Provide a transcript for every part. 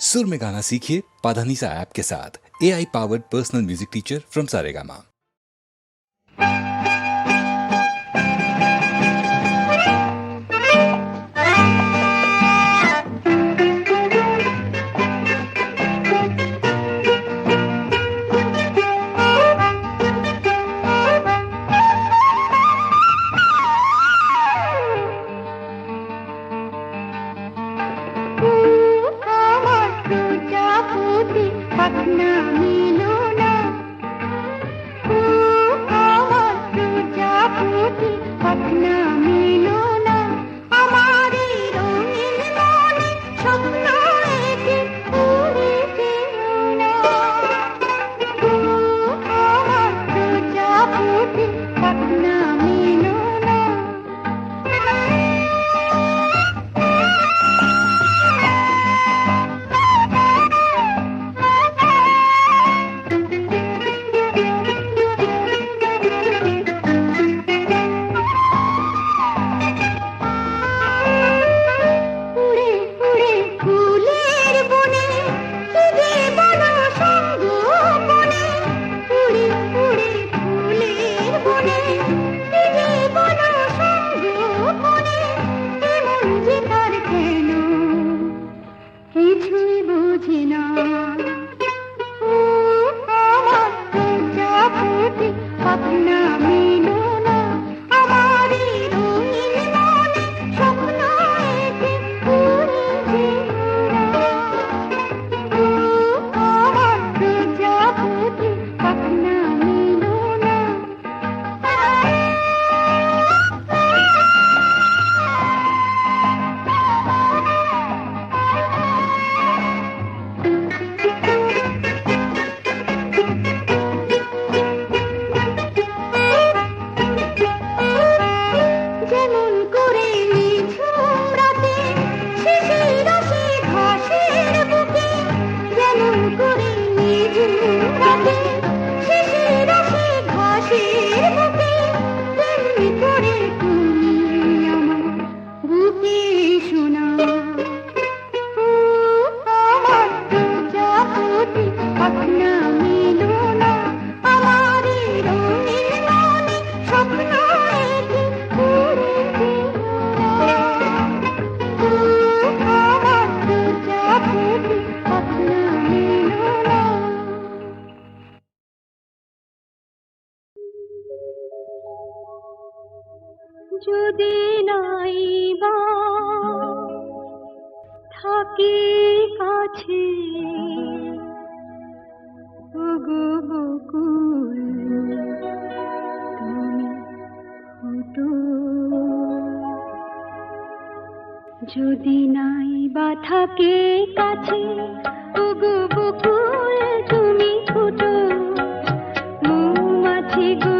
सुर में गाना सीखिए पाधानीसा ऐप के साथ। AI powered personal music teacher from Saregama. যদি নাইবা থাকি কাছে ওগো বকুল তুমি ফুটো, যদি নাইবা থাকে কাছে ওগো বকুল তুমি ফুটো, মৌমাছি গো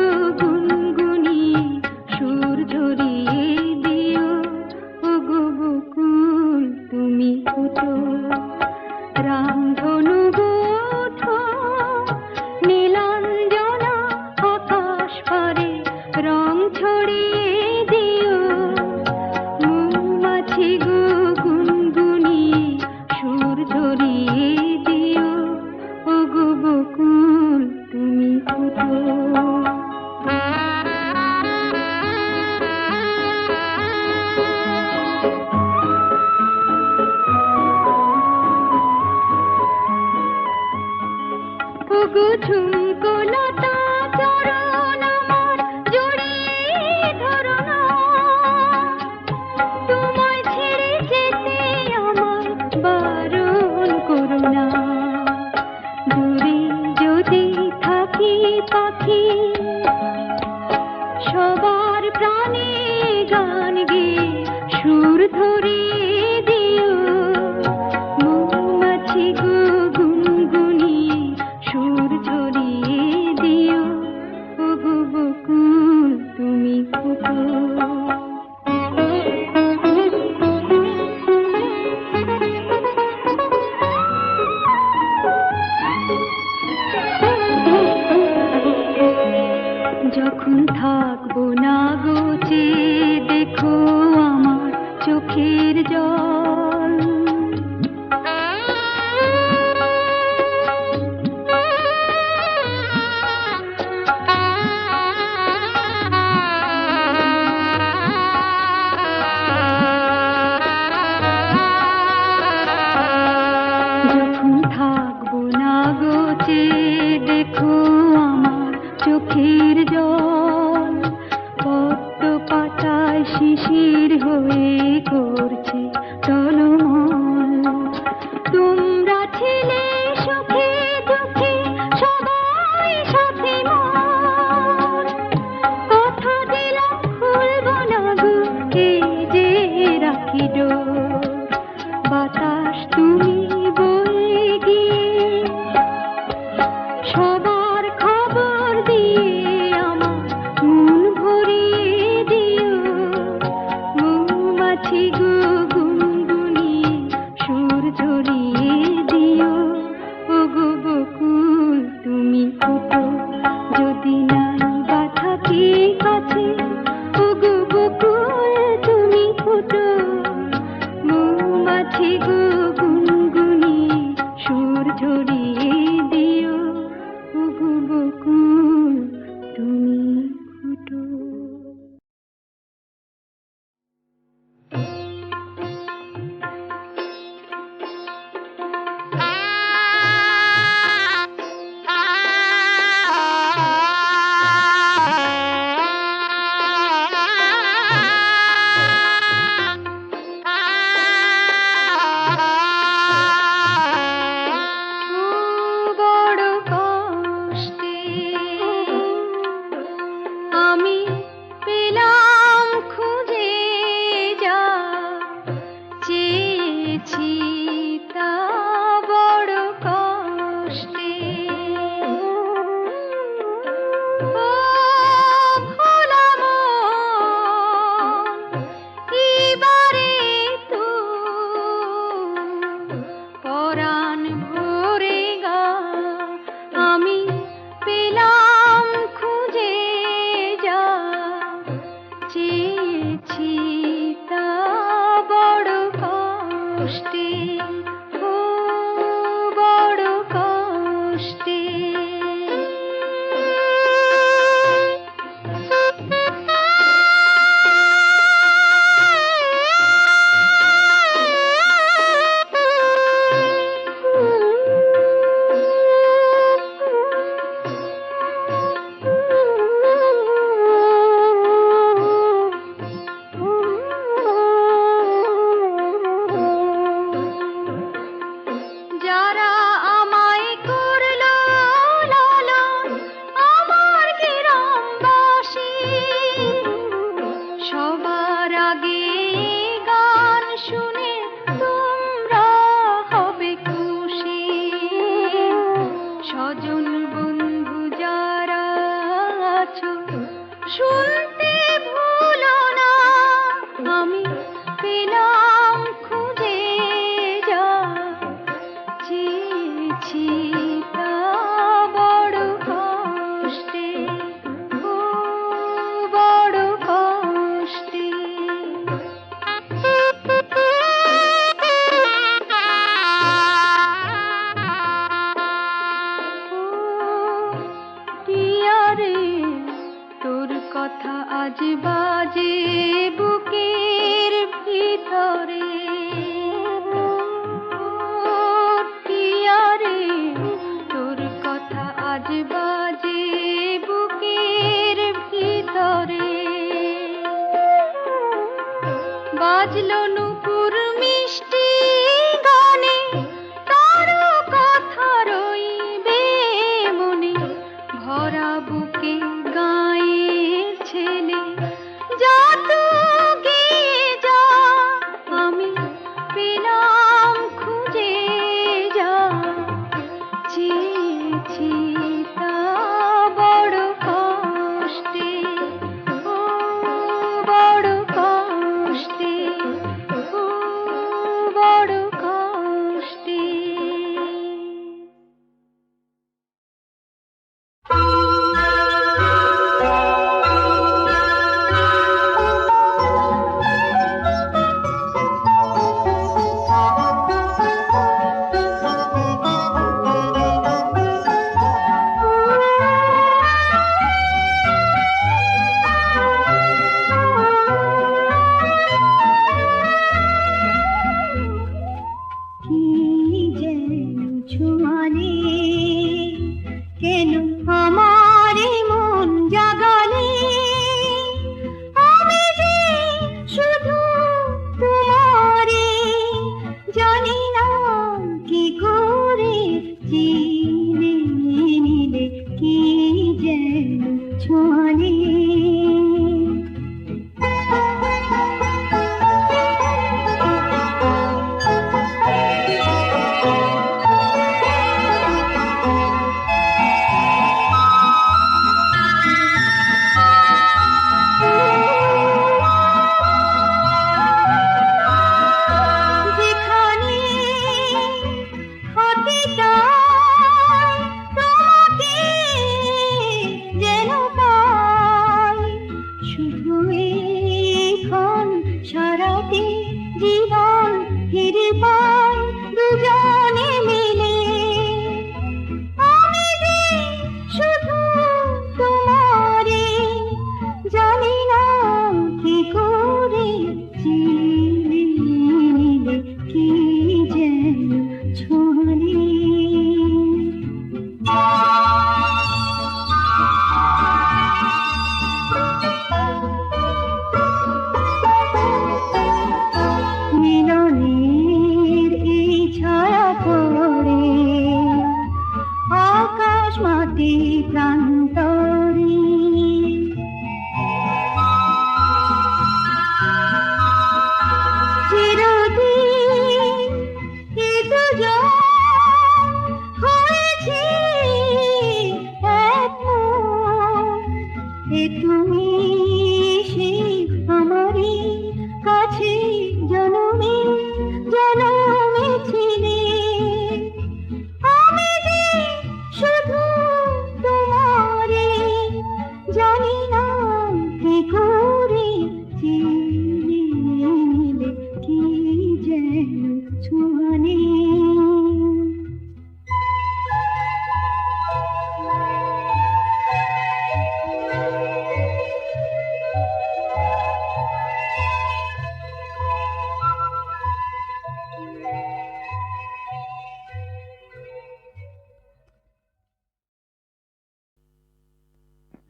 সুর ঝরিয়ে দিও। চেয়ে দেখো আমার চোখের জল, পদ্ম পাতায় শিশির হয়ে করছে টলমল। তোমরা ছিলে সুখে দুঃখে সবাই সাথে মোর, কথা দিলাম খুলব না গো এই যে রাখি ডোর। বাতাস তুমি বয়ে গিয়ে সবার খবর দিয়ে আমার মন ভরিয়ে দিও। মৌমাছি গো গুনগুনিয়ে সুর ঝরিয়ে দিও। ওগো বকুল তুমি ফুটো যদি নাই বা থাকি কাছে, ওগো বকুল তুমি ফুটো। মৌমাছি গো গুনগুনিয়ে সুর ঝরিয়ে দিও। ওগো বকুল তুমি ফুটো। বড় কষ্টে আমি পেলাম খুঁজে যা চেয়েছি তা, বড় কষ্টে। ও ভোলা মন, এবারে তো পরাণ ভরে গা আমি পেলাম খুঁজে যা চেয়েছি তা, বড় কষ্টে। ও বড় কষ্টে। যারা আমায় করলো লালন আমার গ্রামবাসী, সবার আগে গান শুনে তোমরা হবে খুশি। স্বজন বন্ধু যারা আছো শুনতে ভুলো না, আমি পেলাম খুঁজে যা চেয়েছি তা, বড় কষ্টে। ও বড় কষ্টে। ও টিয়া রে, তোর কথা আজ বাজে বুকের ভিতরে। ও টিয়া রে, তোর কথা আজ বাজে বুকের ভিতরে। বাজলো নূপুর মিষ্টি গানে, তার কথা রইবে মনে। ভরা বুকে গায়ের ছেলে যা তো গেয়ে যা, আমি পেলাম খুঁজে যা চেয়েছি তা, বড় কষ্টে। ও বড় কষ্টে। ও বড় কষ্টে। কি যেন ছোঁয়ালে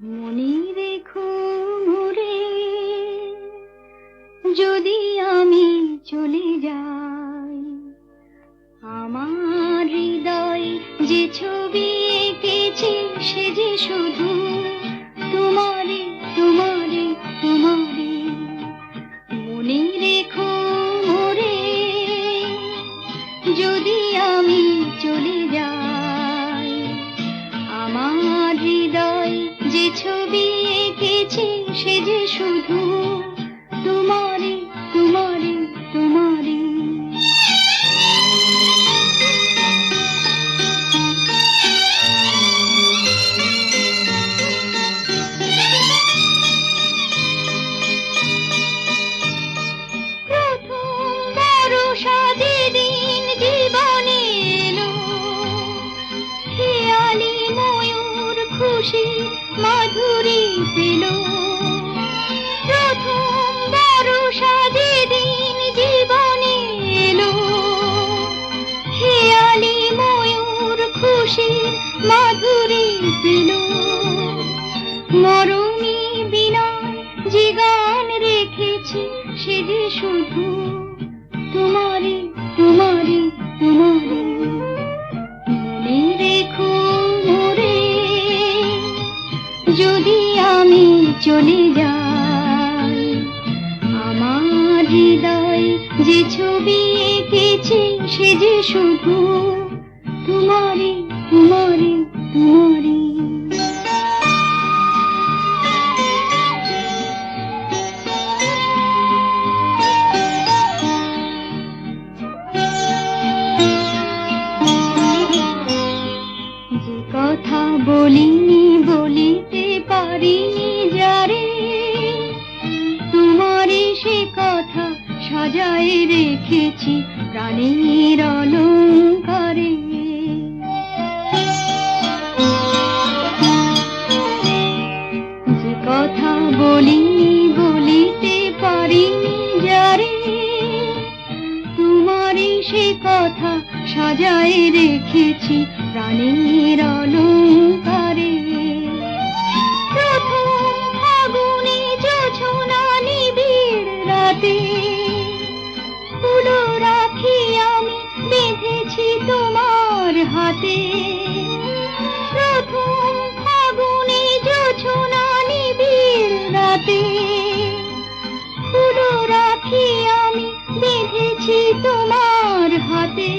মনে রেখো মোরে, যদি আমি চলে যাই, আমার হৃদয় যে ছবি এঁকেছি সে যে শুধু তোমারে তোমারে তোমারে। মনে রেখো মোরে, যদি আমি চলে যাই, আমার হৃদয় যে ছবি এঁকেছি সে যে শুধু তোমারে তোমারে তোমারে। মাধুরী পেল প্রথম বর্ষা যেদিন জীবনে এলো, খেয়ালি ময়ূর খুশি মাধুরী পেল। মরমী বিনয় যে গান রেখেছি সে যে শুধু তোমারে তোমারে তোমারে। মনে রেখো মোরে, যদি আমি চলে যাই, আমার হৃদয় যে ছবি এঁকেছি সে যে শুধু তোমারে তোমারে তোমারে। যে কথা বলিনি বলিতে পারিনি যারে, তোমারে সে কথা সাজায় রেখেছি প্রাণের অলংকারে। যে কথা বলিনি বলিতে পারিনি যারে, তোমারে সে কথা সাজায় রেখেছি প্রাণের অলংকারে। প্রথম ফাগুনে জোছনা নিবিড় রাতে, ফুলো রাখি আমি বেঁধেছি তোমার হাতে। প্রথম ফাগুনে জোছনা নিবিড় রাতে, ফুলো রাখি আমি বেঁধেছি তোমার হাতে।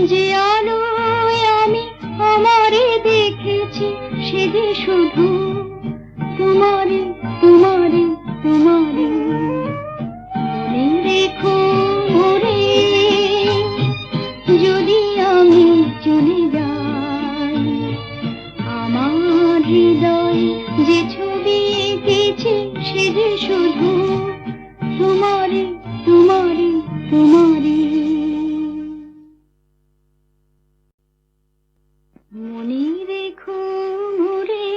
যে আলোয় আমি আমারে দেখেছি সে যে শুধু তোমারে তোমারে তোমারে। মনে রেখো মোরে, যদি আমি চলে যাই, আমার হৃদয় যে ছবি এঁকেছি সে যে শুধু তোমারে তোমারে তোমারে। মনে রেখো মোরে,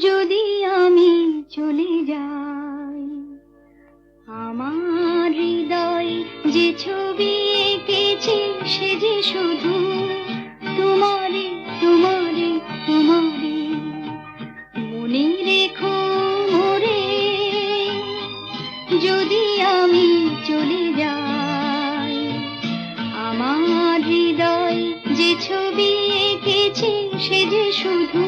যদি আমি চলে যাই, আমার হৃদয় যে ছবি এঁকেছি সে যে শুধু তোমারে তোমারে তোমারে। মনে রেখো মোরে, যদি আমি চলে যাই, আমার হৃদয় যে ছবি এঁকেছি সে যে শুধু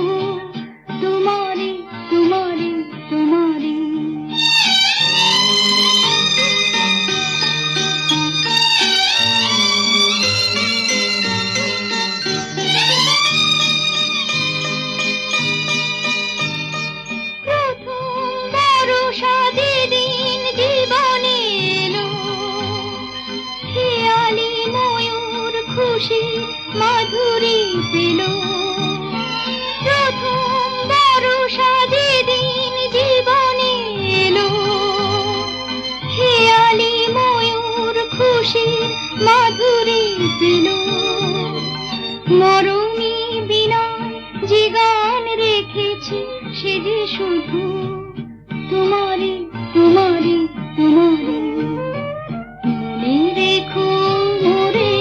তোমারে তোমারে তোমারে। প্রথম বর্ষা যেদিন জীবনে এলো, খেয়ালি ময়ূর খুশি মাধুরী পেল। প্রথম বর্ষা যেদিন জীবনে এলো, খেয়ালি ময়ূর খুশি মাধুরী পেল। মরমী বিনয় যে গান রেখেছি সে যে শুধু তোমারে তোমারে তোমারে। মনে রেখো মোরে,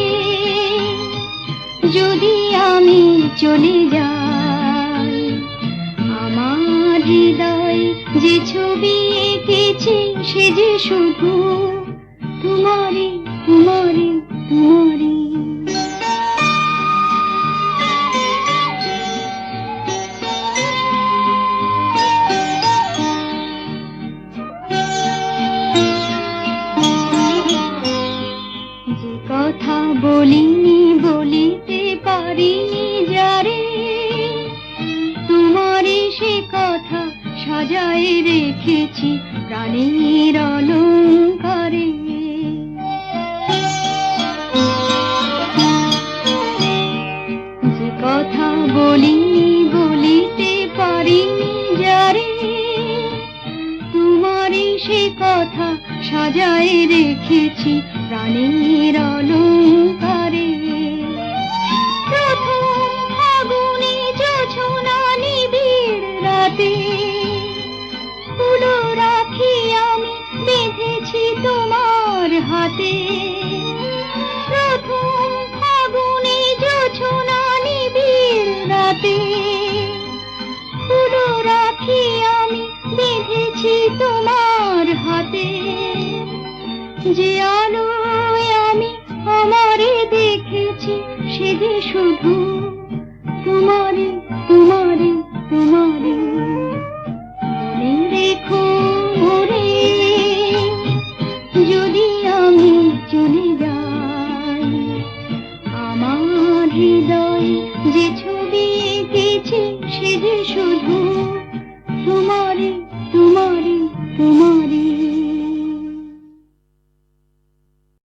যদি আমি চলে যাই, হৃদয় যে ছবি এঁকেছি সে যে শুধু তোমারই তোমারই তোমারই। যে কথা বলিনি বলিতে পারিনি যারে, তোমারই সে কথা সাজায় রেখেছি প্রাণের অলংকারে। যে কথা বলিনি বলিতে পারিনি যারে, তোমারই সে কথা সাজায় রেখেছি প্রাণের অলংকারে। প্রথম ফাগুনে জোছনা নিবিড় রাতে, ফুলো রাখি আমি বেঁধেছি তোমার হাতে। প্রথম ফাগুনে জোছনা নিবিড় রাতে, ফুলো রাখি আমি বেঁধেছি তোমার হাতে। যে আলোয় আমি আমারে দেখেছি সে যে শুধু তোমারই তোমারই তোমারই। মনে রেখো মোরে যদি আমি চলে যাই, আমার হৃদয় যে ছবি এঁকেছি সে যে শুধু